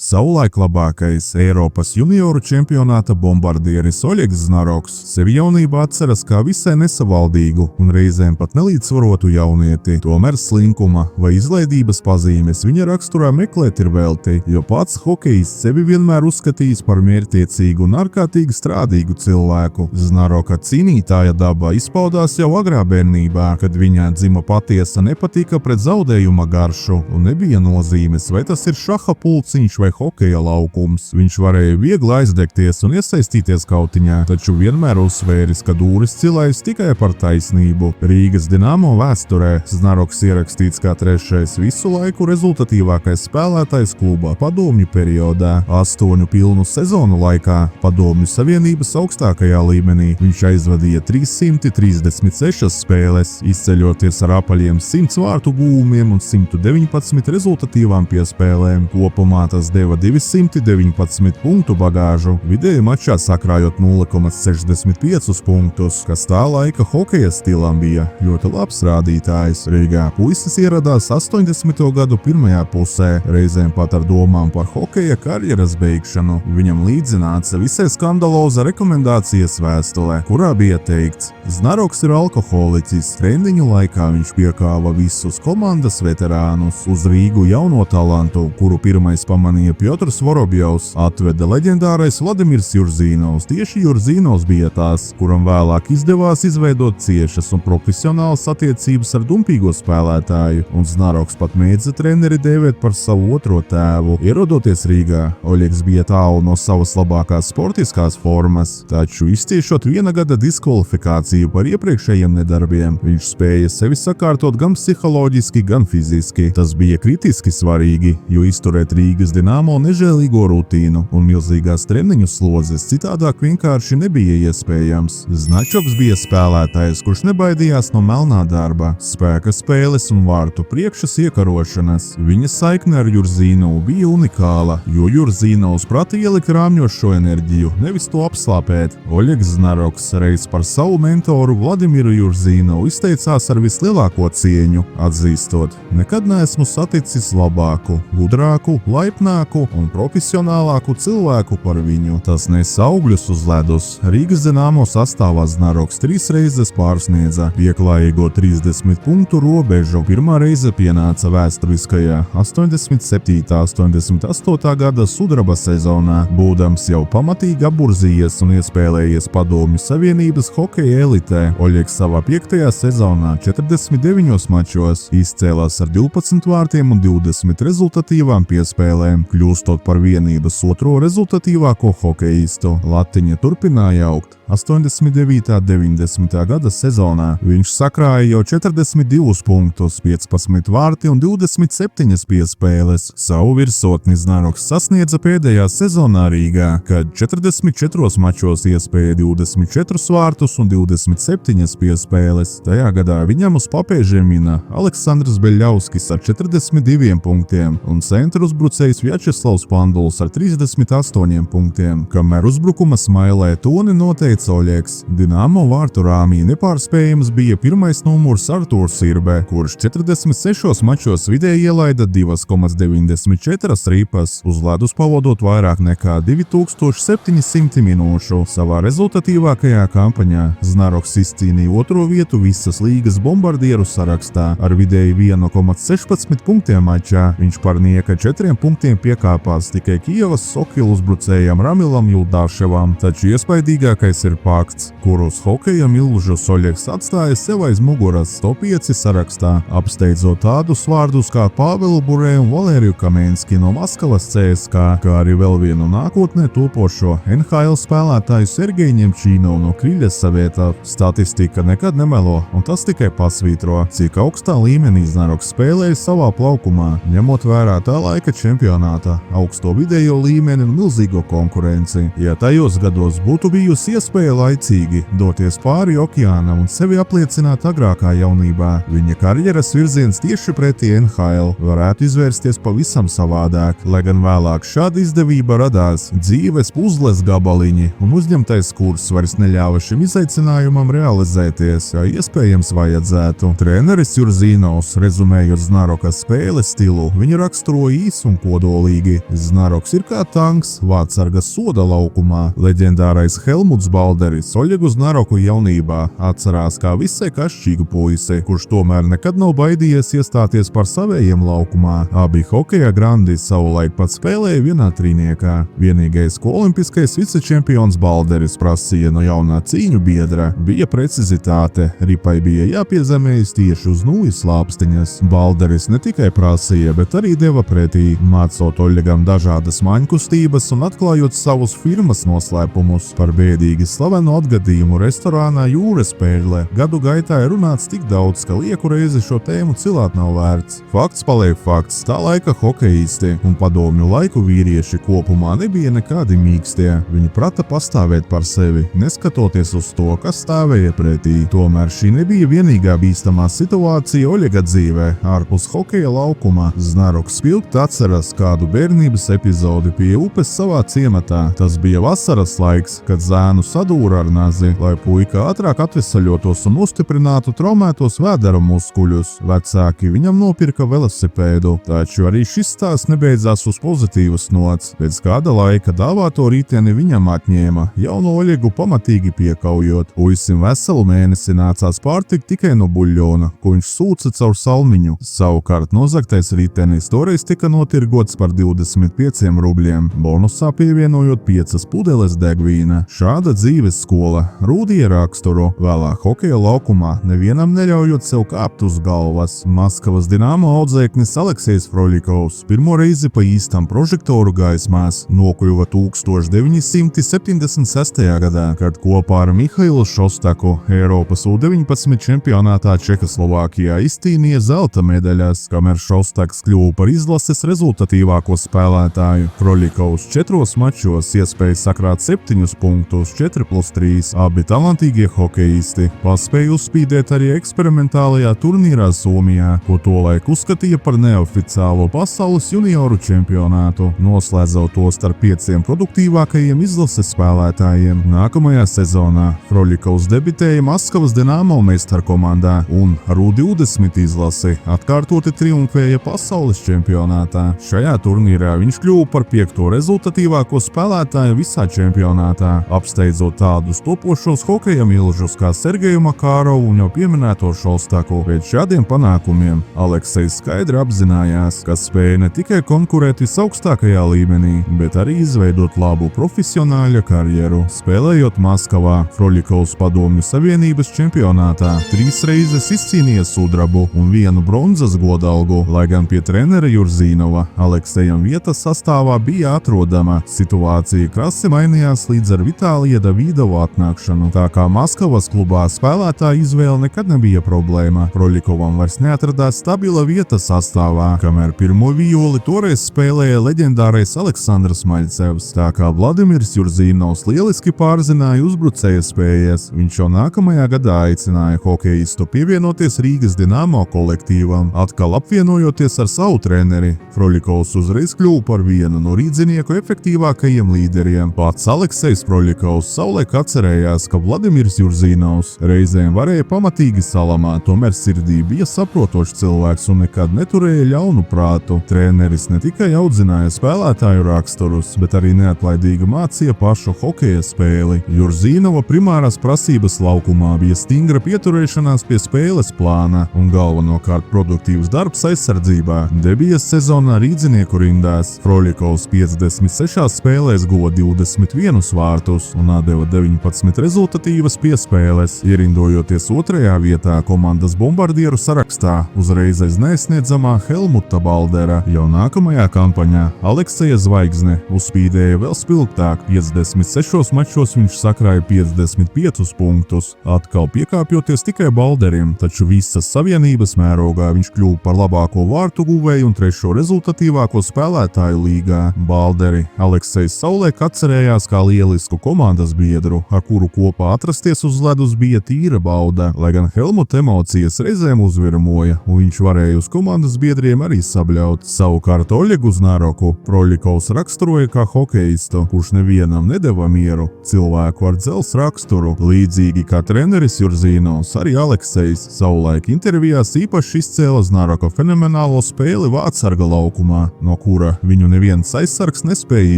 Savulaik labākais Eiropas junioru čempionāta bombardieris Oļegs Znaroks sevi jaunībā atceras kā visai nesavaldīgu un reizēm pat nelīdzsvarotu jaunieti. Tomēr slinkuma vai izlaidības pazīmes viņa raksturā meklēt ir velti, jo pats hokejists sevi vienmēr uzskatījis par mērķtiecīgu un ārkārtīgi strādīgu cilvēku. Znaroka cīnītāja daba izpaudās jau agrā bērnībā, kad viņā dzima patiesa nepatika pret zaudējuma garšu un nebija nozīmes, vai tas ir šaha pulciņš vai hokeja laukums. Viņš varēja viegli aizdegties un iesaistīties kautiņā, taču vienmēr uzsvēris, ka dūris cilājas tikai par taisnību. Rīgas Dinamo vēsturē Znaroks ierakstīts kā trešais visu laiku rezultatīvākais spēlētājs klubā padomju periodā. 8 pilnu sezonu laikā Padomju Savienības augstākajā līmenī viņš aizvadīja 336 spēles, izceļoties ar apaļiem 100 vārtu gūmiem un 119 rezultatīvām piespēlēm. Kopumā tas deva 219 punktu bagāžu, vidēji mačā sakrājot 0,65 punktus, kas tā laika hokeja stilam bija ļoti labs rādītājs. Rīgā puisis ieradās 80. gadu pirmajā pusē, reizēm pat ar domām par hokeja karjeras beigšanu. Viņam līdzināca visai skandaloza rekomendācijas vēstule, kurā bija teikts: Znaroks ir alkoholiķis, treniņu laikā viņš piekāva visus komandas veterānus. Uz Rīgu jauno talantu, kuru pirmais pamanīja Piotrs Vorobjovs, atveda leģendārais Vladimirs Jurzīnovs. Tieši Jurzīnovs bija tās, kuram vēlāk izdevās izveidot ciešas un profesionālas attiecības ar dumpīgo spēlētāju, un Znaroks pat mēdza treneri dēvēt par savu otro tēvu. Ierodoties Rīgā, Oļegs bija tālu no savas labākās sportiskās formas, taču izciešot viena gada diskvalifikāciju par iepriekšējiem nedarbiem, viņš spēja sevi sakārtot gan psiholoģiski, gan fiziski. Tas bija kritiski svarīgi, jo izturēt Rīgas Dinamo nežēlīgo rutīnu un milzīgās treniņu slozes citādāk vienkārši nebija iespējams. Značoks bija spēlētājs, kurš nebaidījās no melnā darba, spēka spēles un vārtu priekšas iekarošanas. Viņa saikne ar Jurzīnovu bija unikāla, jo Jurzīnovs prata ielikt rāmjošo enerģiju, nevis to apslāpēt. Oļegs Znaroks reiz par savu mentoru Vladimiru Jurzīnovu izteicās ar vislielāko cieņu, atzīstot: nekad neesmu saticis labāku, gudrāku, laipnāku un profesionālāku cilvēku par viņu. Tas nes augļus uz ledus. Rīgas Dinamo sastāvā Znaroks 3 reizes pārsniedza pieklājīgo 30 punktu robežu. Pirmā reize pienāca vēsturiskajā 87.–88. gada sudraba sezonā, būdams jau pamatīgi apburzījies un iespēlējies Padomju Savienības hokeja elitē. Oļegs savā 5. sezonā 49 mačos izcēlās ar 12 vārtiem un 20 rezultatīvām piespēlēm, kļūstot par vienības otro rezultatīvāko hokejistu. Latiņa turpināja augt. 89. 90. gada sezonā viņš sakrāja jau 42 punktus, 15 vārti un 27 piespēles. Savu virsotni Znaroks sasniedza pēdējā sezonā Rīgā, kad 44 mačos iespēja 24 vārtus un 27 piespēles. Tajā gadā viņam uz papēžiem mina Aleksandrs Beļļauskis ar 42 punktiem un centra uzbrucējs Vjačeslavs Panduls ar 38 punktiem, kamēr uzbrukuma smailē toni noteica Oļegs. Dinamo vārtu rāmī nepārspējams bija pirmais numurs Artūrs Irbē, kurš 46 mačos vidēji ielaida 2,94 ripas, uz ledus pavadot vairāk nekā 2700 minūšu. Savā rezultatīvākajā kampaņā Znaroks izcīnīja otro vietu visas līgas bombardieru sarakstā ar vidēji 1,16 punktiem mačā. Viņš par nieka 4 punktiem piekāpās tikai Kijevas Sokilu uzbrucējam Ramilam Juldāševam, taču iespaidīgākais ir fakts, kurus hokeja milžus Oļegs atstāja sev aiz muguras top 5 sarakstā, apsteidzot tādus vārdus kā Pāvelu Burē un Valēriju Kamēnski no Maskavas CSKA, kā arī vēl vienu nākotnē topošo NHL spēlētāju Sergeju Ņemčīnovu no Kriļas Savietā. Statistika nekad nemelo, un tas tikai pasvītro, cik augstā līmenī Znaroks spēlēja savā plaukumā, ņemot vērā tā laika čempionāta augsto vidējo līmeni un milzīgo konkurenci. Ja tajos gados būtu bijusi iespēja nespēja laicīgi doties pāri okeānam un sevi apliecināt agrākā jaunībā. Viņa karjeras virziens tieši pretī NHL varētu izvērsties pavisam savādāk, lai gan vēlāk šāda izdevība radās, dzīves puzles gabaliņi un uzņemtais kurs vairs neļāva šim izaicinājumam realizēties, kā iespējams vajadzētu. Treneris Jurzīnovs, rezumējot Znaroka spēles stilu, viņu raksturoja īsi un kodolīgi. Znaroks ir kā tanks, vārtsargas soda laukumā. Leģendārais Helmuts Balderis Oļegu Znaroku jaunībā atcerās kā visai kašķīgu puisi, kurš tomēr nekad nav baidījies iestāties par savējiem laukumā. Abi hokeja grandi savulaik pat spēlēja vienā trīniekā. Vienīgais, ko olimpiskais vicečempions Balderis prasīja no jaunā cīņu biedra, bija precizitāte. Ripai bija jāpiezemējas tieši uz nulles slāpstiņas. Balderis ne tikai prasīja, bet arī deva pretī, mācot Oļegam dažādas maņkustības un atklājot savus firmas noslēpumus. Par bēdīgi slavenu atgadījumu restorānā Jūras Pērle gadu gaitā ir runāts tik daudz, ka lieku reizi šo tēmu cilāt nav vērts. Fakts paliek fakts, tā laika hokeisti un padomju laiku vīrieši kopumā nebija nekādi mīkstie. Viņi prata pastāvēt par sevi, neskatoties uz to, kas stāvēja pretī. Tomēr šī nebija vienīgā bīstamā situācija Oļega dzīvē ārpus hokeja laukuma. Znaroks spilgti atceras kādu bērnības epizodi pie upes savā ciematā. Tas bija vasaras laiks, kad zēnu sadūra ar nazi, lai puika ātrāk atvesaļotos un nostiprinātu traumētos vēdera muskuļus. Vecāki viņam nopirka velosipēdu, taču arī šis stāsts nebeidzās uz pozitīvas nots. Pēc kāda laika dāvāto riteni viņam atņēma, jaunu Oļegu pamatīgi piekaujot. Puisim veselu mēnesi nācās pārtikt tikai no buļļona, ko viņš sūca caur salmiņu. Savukārt nozagtais ritenis toreiz tika notirgots par 25 rubļiem, bonusā pievienojot 5 pudeles degvīna. Šāda dzīves skola rūdīja raksturu. Vēlāk hokeja laukumā nevienam neļaujot sev kāpt uz galvas. Maskavas Dinamo audzēknis Aleksejs Froļikovs pirmo reizi pa īstam prožektoru gaismās nokļuva 1976. gadā, kad kopā ar Mihailu Šostaku Eiropas U-19 čempionātā Čehoslovākijā izcīnīja zelta medaļas, kamēr Šostaks kļuva par izlases rezultatīvāko spēlētāju. Froļikovs 4 mačos iespēja sakrāt 7 punktus, 4+3. Abi talantīgie hokeisti paspēja uzspīdēt arī eksperimentālajā turnīrā Somijā, ko tolaik uzskatīja par neoficiālo pasaules junioru čempionātu, noslēdzot to starp 5 produktīvākajiem izlases spēlētājiem. Nākamajā sezonā Froļikovs debitēja Maskavas Dinamo meistarkomandā un ar U-20 izlasi atkārtoti triumfēja pasaules čempionātā. Šajā turnīrā viņš kļuva par 5. rezultatīvāko spēlētāju visā čempionātā, apsteidzot tādus topošos hokeja milžus kā Sergeju Makārovu un jau pieminēto Šostaku. Pēc šādiem panākumiem Aleksejs skaidri apzinājās, ka spēja ne tikai konkurēt visaugstākajā līmenī, bet arī izveidot labu profesionāļa karjeru. Spēlējot Maskavā, Froļikovs Padomju Savienības čempionātā 3 reizes izcīnīja sudrabu un 1 bronzas godalgu, lai gan pie trenera Jurzīnova Aleksejam vietas sastāvā bija atrodama. Situācija krasi mainījās līdz ar Vitālija Davīdovu atnākšanu, tā kā Maskavas klubā spēlētāja izvēle nekad nebija problēma. Froļikovam vairs neatradās stabila vieta sastāvā, kamēr pirmo violi toreiz spēlēja leģendārais Aleksandrs Maļcevs, tā kā Vladimirs Jurzīnovs lieliski pārzināja uzbrucēja spējas. Viņš jau nākamajā gadā aicināja hokeistu pievienoties Rīgas Dinamo kolektīvam, atkal apvienojoties ar savu treneri. Froļikovs uzreiz kļuva par vienu no rīdzinieku efektīvākajiem līderiem. Pats Aleksejs Froļikovs savulaik atcerējās, ka Vladimirs Jurzīnovs reizēm varēja pamatīgi salamāt, tomēr sirdī bija saprotošs cilvēks un nekad neturēja ļaunu prātu. Treneris ne tikai audzināja spēlētāju raksturus, bet arī neatlaidīgi mācīja pašu hokeja spēli. Jurzīnova primārās prasības laukumā bija stingra pieturēšanās pie spēles plāna un galvenokārt produktīvs darbs aizsardzībā. Debijas sezonā rīdzinieku rindās Froļikovs 56 spēlēs guva 21 vārtus un atdeva 19 rezultatīvas piespēles, ierindojoties 2. vietā komandas bombardieru sarakstā uzreiz aiz neaizsniedzamā Helmuta Baldera. Jau nākamajā kampaņā Alekseja zvaigzne uzspīdēja vēl spilgtāk. 56 mačos viņš sakrāja 55 punktus, atkal piekāpjoties tikai Balderim, taču visas savienības mērogā viņš kļuva par labāko vārtu guvēju un 3. rezultatīvāko spēlētāju līgā. Balderi Aleksejs savulaik atcerējās kā lielisku komandas biedru, ar kuru kopā atrasties uz ledus bija tīra bauda, lai gan Helmuta emocijas reizēm uzvirmoja, un viņš varēja uz komandas biedriem arī sabļaut. Savukārt Oļegu Znaroku Proļikovs raksturoja kā hokeistu, kurš nevienam nedeva mieru, cilvēku ar dzels raksturu, līdzīgi kā treneris Jurzīnovs, arī Aleksejs savulaik intervijās īpaši izcēla Znaroka fenomenālo spēli vārtsarga laukumā, no kura viņu neviens aizsargs nespēja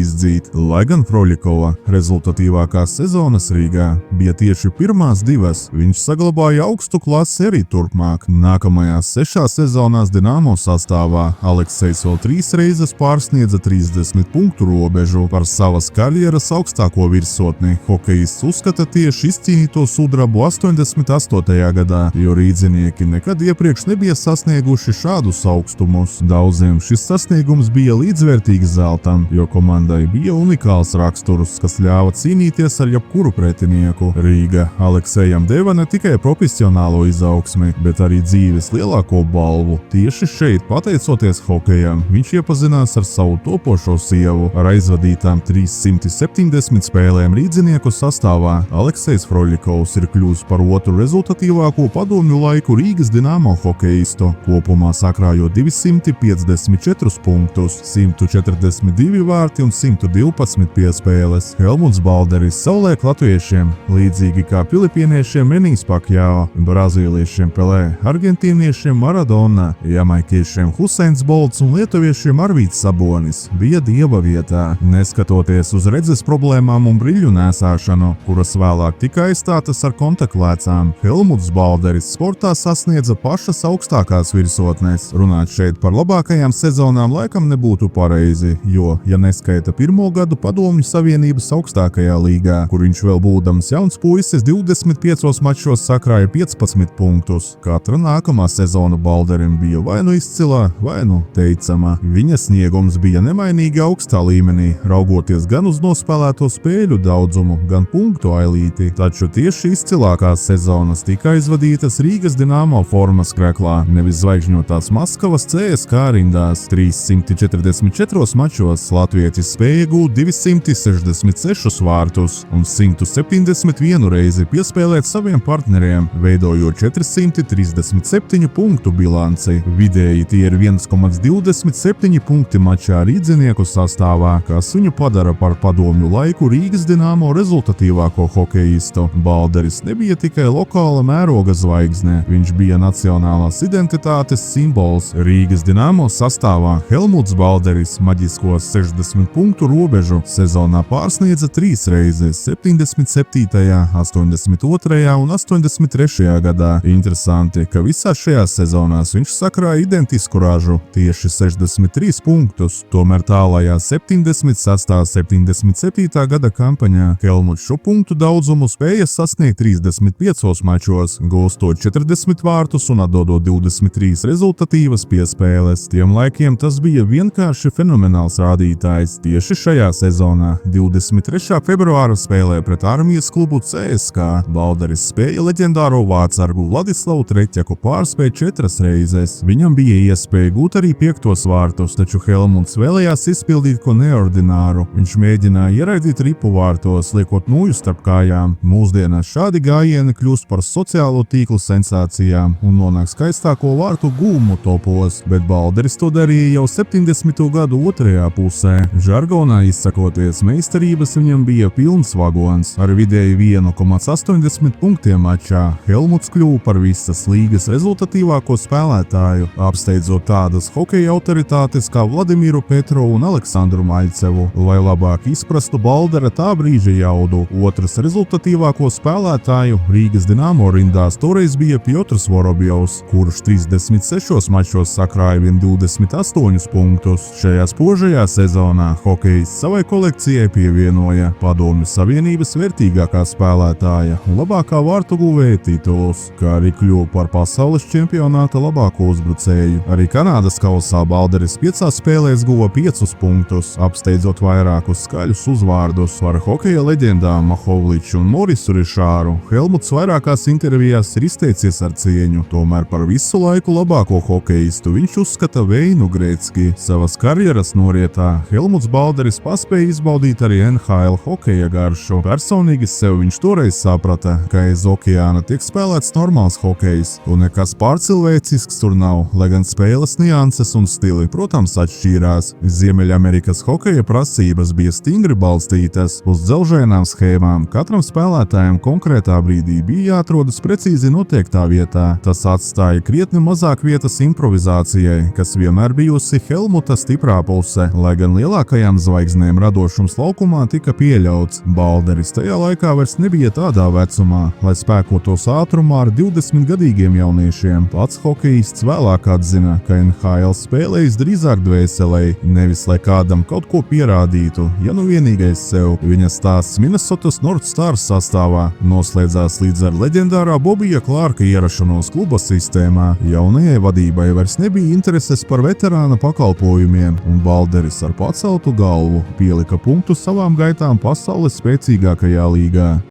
izdzīt, lai gan Proļikova rezultatīvākās sezonas Rīgā bija tieši pirmās divas, viņš saglabāja augstu klasi arī turpmāk. Nākamajās 6 sezonās Dinamo sastāvā Aleksejs vēl 3 reizes pārsniedza 30 punktu robežu par savas karjeras augstāko virsotni. Hokejists uzskata tieši izcīnīto sudrabu 88. gadā, jo rīdzinieki nekad iepriekš nebija sasnieguši šādus augstumus. Daudziem šis sasniegums bija līdzvērtīgs zeltam, jo komandai bija unikāls raksturs, kas ļāva cīnīties ar jebkuru pretinieku. Rīga Aleksejam deva ne tikai profesionālo izaugsmi, bet arī dzīves lielāko balvu. Tieši šeit, pateicoties hokejam, viņš iepazinās ar savu topošo sievu. Ar aizvadītām 370 spēlēm rīdzinieku sastāvā Aleksejs Proļikovs ir kļuvis par otru rezultatīvāko padomju laiku Rīgas Dinamo hokeistu, kopumā sakrājot 254 punktus, 142 vārti un 112 piespēles. Helmuts Balderis savulaik latviešiem, līdzīgi kā filipieniešiem Menijs Pakjao, brazīliešiem Pelē, argentīniešiem Maradona, jamaikiešiem Huseins Bolts un lietuviešiem Arvīds Sabonis, bija dieva vietā. Neskatoties uz redzes problēmām un briļu nēsāšanu, kuras vēlāk tika aizstātas ar kontaktlēcām, Helmuts Balderis sportā sasniedza pašas augstākās virsotnes. Runāt šeit par labākajām sezonām laikam nebūtu pareizi, jo, ja neskaita pirmo gadu Padomju Savienības augstākajā līgā, kur viņš vēl būdams jauns puisis 25 mačos sakrāja 15 punktus, katra nākamā sezona Balderim bija vai nu izcilā, vai nu teicama. Viņa sniegums bija nemainīgi augstā līmenī, raugoties gan uz nospēlēto spēļu daudzumu, gan punktu ailīti, taču tieši izcilākās sezonas tika aizvadītas Rīgas Dinamo formas kreklā, nevis zvaigžņotās Maskavas CSKA rindās. 344 mačos latvietis spēja gūt 266 vārtus un 171 reizi piespēlēt saviem partneriem, veidojot 437 punktu bilanci. Vidēji tie ir 1,27 punkti mačā rīdzinieku sastāvā, kas viņu padara par padomju laiku Rīgas Dinamo rezultatīvāko hokejistu. Balderis nebija tikai lokāla mēroga zvaigzne, viņš bija nacionālās identitātes simbols. Rīgas Dinamo sastāvā Helmuts Balderis maģiskos 60 punktu robežu sezonā pārsniedza 3 reizes 77., 82. un 83. gadā. Interesanti, ka visās šajās sezonās viņš sakrāja identisku ražu, tieši 63 punktus, tomēr tālajā 76. 77. gada kampaņā Helmuts šo punktu daudzumu spēja sasniegt 35 mačos, gūstot 40 vārtus un atdodot 23 rezultatīvas piespēles. Tiem laikiem tas bija vienkārši fenomenāls rādītājs. Tieši šajā sezonā, 23. februāra spēlē pret Armijas klubu CSKA, Balderis spēja leģendāro vārtsargu Vladislavu Treķaku pārspēt 4 reizes. Viņam bija iespēja gūt arī 5 vārtus, taču Helmuts vēlējās izpildīt ko neordināru. Viņš mēģināja ieraidīt ripu vārtos, liekot nūju starp kājām. Mūsdienās šādi gājieni kļūst par sociālo tīklu sensācijām un nonāk skaistāko vārtu gūmu topos, bet Balderis to darīja jau 70. gadu otrajā pusē. Žargonā izsakoties, meistarības viņam bija pilns vagons. Ar vidēji 1,80 punktiem mačā Helmuts kļuva par visas līgas rezultatīvāko spēlētāju, apsteidzot tādas hokeja autoritātes kā Vladimiru Petrovu un Aleksandru Maļcevu. Lai labāk izprastu Baldera tā brīža jaudu, otrs rezultatīvāko spēlētāju Rīgas Dinamo rindās toreiz bija Piotrs Vorobjovs, kurš 36 mačos sakrāja vien 28 punktus. Šajā spožajā sezonā hokejs savai kolekcijai pievienoja Padomju Savienības vērtīgākā spēlētāja un labākā vārtu guvēja titulus, kā arī kļuva par pasaules čempionāta labāko uzbrucēju. Arī Kanādas kausā Balderis 5 spēlēs guva 5 punktus, apsteidzot vairākus skaļus uzvārdus par hokeja leģendām Mahovliču un Morisu Rišāru. Helmuts vairākās intervijās ir izteicies ar cieņu, tomēr par visu laiku labāko hokejistu viņš uzskata Veinu Gretzki. Savas karjeras norietā Helmuts Balderis paspēja izbaudīt arī NHL hokeja garšu. garšu. Personīgi sev viņš toreiz saprata, ka aiz okeāna tiek spēlēts normāls hokejs, un nekas pārcilvēcisks tur nav, lai gan spēles nianses un stili, protams, atšķīrās. Ziemeļamerikas hokeja prasības bija stingri balstītas uz dzelžainām schēmām. Katram spēlētājam konkrētā brīdī bija jāatrodas precīzi noteiktā vietā. Tas atstāja krietni mazāk vietas improvizācijai, kas vienmēr bijusi Helmuta stiprā puse, lai gan lielākajām zvaigznēm radošums laukumā tika pieļauts. Balderis tajā laikā vairs nebija tādā vecumā, lai spēkotos ātrumā ar 20-gadīgiem jauniešiem. Pats hokejists vēlāk atzina, ka NHL spēlējis drīzāk dvēselei, nevis lai kādam kaut ko pierādītu, ja nu vienīgais sev. Viņa stāsts Minnesotas North Stars sastāvā noslēdzās līdz ar leģendārā Bobija Klārka ierašanos kluba sistēmā. Jaunajai vadībai vairs nebija intereses par veterāna pakalpojumiem, un Balderis ar paceltu galvu pielika punktu savām gaitām pasaules spēcīgākajā līgā.